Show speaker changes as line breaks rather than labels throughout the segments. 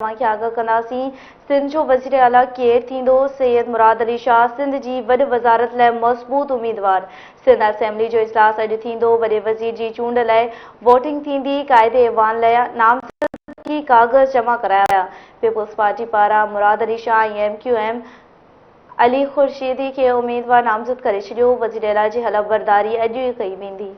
के आगाह कंदासीं। सिंध जो वज़ीर आला केरु थींदो? सैयद मुराद अली शाह सिंध जी वॾी वज़ारत लाइ मज़बूत उम्मीदवार। सिंध असेंबली जो इजलास अॼु थींदो। वॾे वज़ीर जी चूंड लाइ वोटिंग थींदी। क़ाइदे ऐवान लाइ नामज़दगी काग़ज़ जमा कराया विया। पीपुल्स पार्टी पारां मुराद अली शाह ऐं MQM अली खुर्शीदी खे उम्मीदवार नामज़द करे छॾियो। वज़ीर आला जी हलफ़बरदारी अॼु ई कई वेंदी।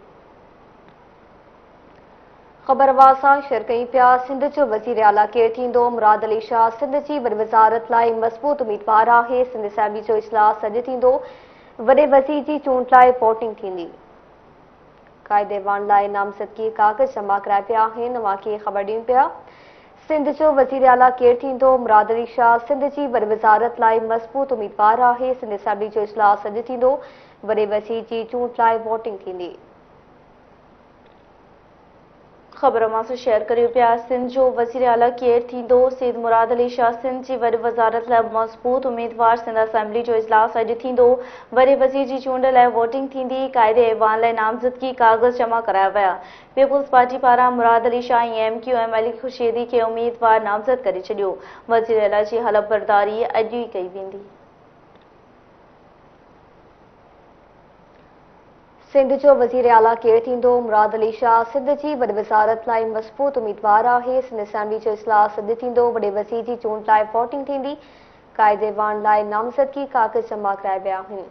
ख़बर वासा शेयर कई पिया। सिंध जो वज़ीर आला केरु थींदो? मुराद अली शाह सिंध जी वॾी वज़ारत लाइ मज़बूत उम्मीदवार आहे। सिंध असेंबली जो इजलास अॼु थींदो। वॾे वज़ीर जी चूंड लाइ वोटिंग थींदी। क़ाइदे ऐवान लाइ नामज़दगी काग़ज़ जमा कराया पिया आहिनि। अवांखे ख़बर ॾियूं पिया। सिंध जो वज़ीर आला केरु थींदो? मुराद अली शाह सिंध जी वॾी वज़ारत लाइ मज़बूत उम्मीदवार आहे। सिंध असेंबली जो इजलास अॼु थींदो। वॾे वज़ीर जी चूंड लाइ वोटिंग थींदी।
ख़बर मां शेयर करियो पिया। सिंध जो वज़ीर आला केरु थींदो? सैयद मुराद अली शाह सिंध जी वॾी वज़ारत लाइ मज़बूत उम्मीदवार। सिंध असेंबली जो इजलास अॼु थींदो। वॾे वज़ीर जी चूंड लाइ वोटिंग थींदी। क़ाइदे ऐवान लाइ नामज़दगी काग़ज़ जमा कराया विया। पीपुल्स पार्टी पारां मुराद अली शाह ऐं MQM अली खुर्शीदी खे उम्मीदवार नामज़द करे छॾियो। वज़ीर आला जी हलफ़बरदारी अॼु ई कई वेंदी।
सिंध जो वज़ीर आला केरु थींदो? मुराद अली शाह सिंध जी वॾी वज़ारत लाइ मज़बूत उम्मीदवार आहे। सिंध असेंबली जो इजलास अॼु थींदो। वॾे वज़ीर जी चूंड लाइ वोटिंग थींदी। क़ाइदे ऐवान लाइ नामज़दगी काग़ज़ जमा कराया विया आहिनि।